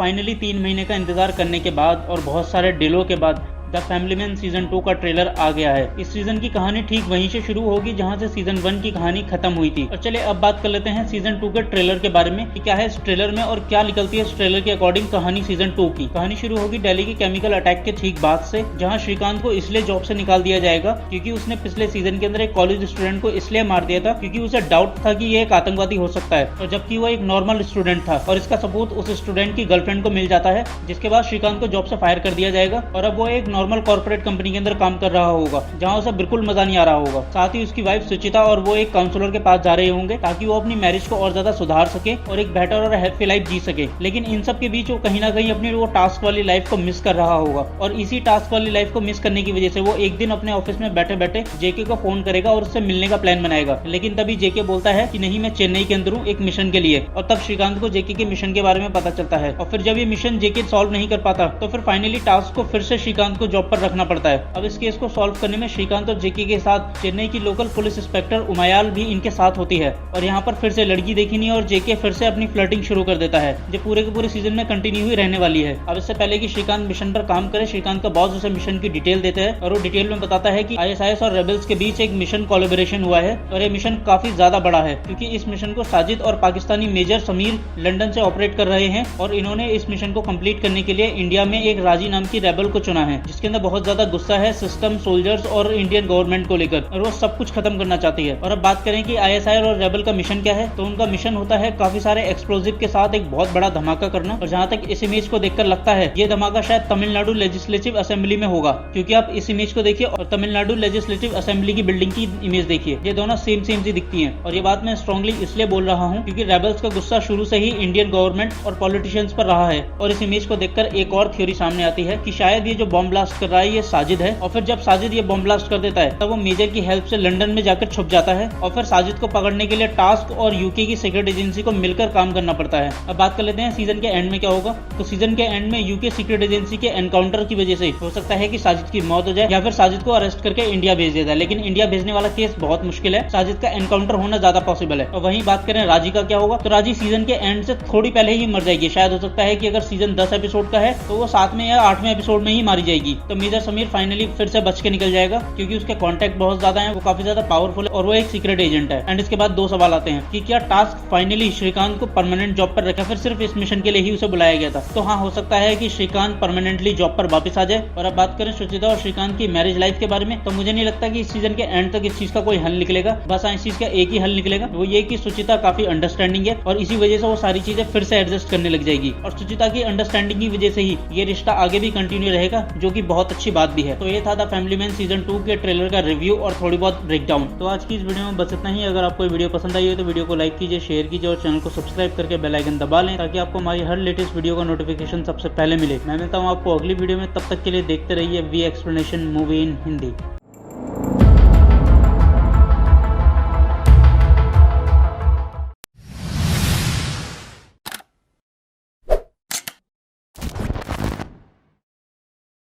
Finally 3 महीने का इंतजार करने के बाद और बहुत सारे डिलो के बाद द फैमिली मैन सीजन 2 का ट्रेलर आ गया है। इस सीजन की कहानी ठीक वहीं से शुरू होगी जहां से सीजन 1 की कहानी खत्म हुई थी। और चलिए अब बात कर लेते हैं सीजन 2 के ट्रेलर के बारे में कि क्या है इस ट्रेलर में और क्या निकलती है इस ट्रेलर के अकॉर्डिंग कहानी सीजन 2 की। कहानी शुरू होगी दिल्ली के केमिकल अटैक के ठीक बाद से, जहां श्रीकांत को इसलिए जॉब से निकाल दिया जाएगा क्योंकि उसने पिछले सीजन के अंदर एक कॉलेज स्टूडेंट को इसलिए मार दिया था क्योंकि उसे डाउट था कि ये एक आतंकवादी हो सकता है, और जबकि वो एक नॉर्मल स्टूडेंट था। और इसका सबूत उस स्टूडेंट की गर्लफ्रेंड को मिल जाता है, जिसके बाद श्रीकांत को जॉब से फायर कर दिया जाएगा और अब वो एक नॉर्मल कॉर्पोरेट कंपनी के अंदर काम कर रहा होगा जहां उसे बिल्कुल मजा नहीं आ रहा होगा। साथ ही उसकी वाइफ सुचिता और वो एक काउंसलर के पास जा रहे होंगे ताकि वो अपनी मैरिज को और ज्यादा सुधार सके और एक बेटर और हैप्पी लाइफ जी सके। लेकिन इन सब के बीच वो कहीं ना कहीं अपनी वो टास्क वाली लाइफ को मिस कर रहा होगा, और इसी टास्क वाली लाइफ को मिस करने की वजह से वो एक दिन अपने ऑफिस में बैठे बैठे जेके को फोन करेगा और उससे मिलने का प्लान बनाएगा। लेकिन तभी जेके बोलता है कि नहीं, मैं चेन्नई के अंदर हूँ एक मिशन के लिए। और तब श्रीकांत को जेके के मिशन के बारे में पता चलता है, और फिर जब ये मिशन जेके सॉल्व नहीं कर पाता तो फिर फाइनली टास्क को फिर से श्रीकांत को जॉब पर रखना पड़ता है। अब इस केस को सॉल्व करने में श्रीकांत और जेके के साथ चेन्नई की लोकल पुलिस इंस्पेक्टर उमायाल भी इनके साथ होती है। और यहाँ पर फिर से लड़की देखी नहीं और जेके फिर से अपनी फ्लर्टिंग शुरू कर देता है, जो पूरे के पूरे सीजन में कंटिन्यू हुई रहने वाली है। अब इससे पहले कि श्रीकांत मिशन पर काम करे, श्रीकांत का बॉस उसे मिशन की डिटेल देता है और वो डिटेल में बताता है कि आईएसआईएस और रेबल्स के बीच एक मिशन कोलैबोरेशन हुआ है और ये मिशन काफी ज्यादा बड़ा है क्योंकि इस मिशन को साजिद और पाकिस्तानी मेजर समीर लंदन से ऑपरेट कर रहे हैं, और इन्होंने इस मिशन को कंप्लीट करने के लिए इंडिया में एक राजी नाम की रेबल को चुना है जिसके अंदर बहुत ज्यादा गुस्सा है सिस्टम, सोल्जर्स और इंडियन गवर्नमेंट को लेकर, और वो सब कुछ खत्म करना चाहती है। और अब बात करें कि आईएसआई और रेबल का मिशन क्या है, तो उनका मिशन होता है काफी सारे एक्सप्लोजिव के साथ एक बहुत बड़ा धमाका करना। और जहां तक इस इमेज को देखकर लगता है ये धमाका शायद तमिलनाडु लेजिस्लेटिव असेंबली में होगा, क्योंकि आप इस इमेज को देखिए और तमिलनाडु लेजिस्लेटिव असेंबली की बिल्डिंग की इमेज देखिए, ये दोनों सेम सी दिखती है। और ये बात मैं स्ट्रांगली इसलिए बोल रहा हूँ क्योंकि रेबल्स का गुस्सा शुरू से ही इंडियन गवर्नमेंट और पॉलिटिशियंस पर रहा है। और इस इमेज को देखकर एक और थ्योरी सामने आती है कि शायद ये जो बॉम्ब ब्लास्ट कर रहा है ये साजिद है, और फिर जब साजिद ये बॉम्ब ब्लास्ट कर देता है तब वो मेजर की हेल्प से लंदन में जाकर छुप जाता है, और फिर साजिद को पकड़ने के लिए टास्क और यूके की सीक्रेट एजेंसी को मिलकर काम करना पड़ता है। अब बात कर लेते हैं सीजन के एंड में क्या होगा। तो सीजन के एंड में यूके सीक्रेट एजेंसी के एनकाउंटर की वजह से हो सकता है कि साजिद की मौत हो जाए या फिर साजिद को अरेस्ट करके इंडिया भेज दिया जाए, लेकिन इंडिया भेजने वाला केस बहुत मुश्किल है, साजिद का एनकाउंटर होना ज्यादा पॉसिबल है। और वहीं बात करें राजी का क्या होगा, तो राजी सीजन के एंड से थोड़ी पहले ही मर जाएगी। शायद हो सकता है कि अगर सीजन 10 एपिसोड का है तो वो 7वें या 8वें एपिसोड में ही मारी जाएगी। तो मेजर समीर फाइनली फिर से बच के निकल जाएगा क्योंकि उसके कॉन्टैक्ट बहुत ज्यादा है, वो काफी ज्यादा पावरफुल है और वो एक सीक्रेट एजेंट है। एंड इसके बाद दो सवाल आते हैं कि क्या टास्क फाइनली श्रीकांत को परमानेंट जॉब पर रखा, फिर सिर्फ इस मिशन के लिए ही उसे बुलाया गया था। तो हाँ, हो सकता है कि श्रीकांत परमानेंटली जॉब पर वापस आ जाए। और अब बात करें सुचिता और श्रीकांत की मैरिज लाइफ के बारे में, तो मुझे नहीं लगता कि इस सीजन के एंड तक इस चीज का कोई हल निकलेगा। बस इस चीज का एक ही हल निकलेगा, वो ये कि सुचिता काफी अंडरस्टैंडिंग है और इसी वजह से वो सारी चीजें फिर से एडजस्ट करने लग जाएगी, और सुचिता की अंडरस्टैंडिंग की वजह से ही ये रिश्ता आगे भी कंटिन्यू रहेगा, जो कि बहुत अच्छी बात भी है। तो ये था द फैमिली मैन सीजन 2 के ट्रेलर का रिव्यू और थोड़ी बहुत ब्रेकडाउन। तो आज की इस वीडियो में बस इतना ही। अगर आपको ये वीडियो पसंद आई हो तो वीडियो को लाइक कीजिए, शेयर कीजिए और चैनल को सब्सक्राइब करके बेल आइकन दबा लें ताकि आपको हमारी हर लेटेस्ट वीडियो का नोटिफिकेशन सबसे पहले मिले। मैं मिलता हूँ आपको अगली वीडियो में, तब तक के लिए देखते रहिए V explanation movie in Hindi.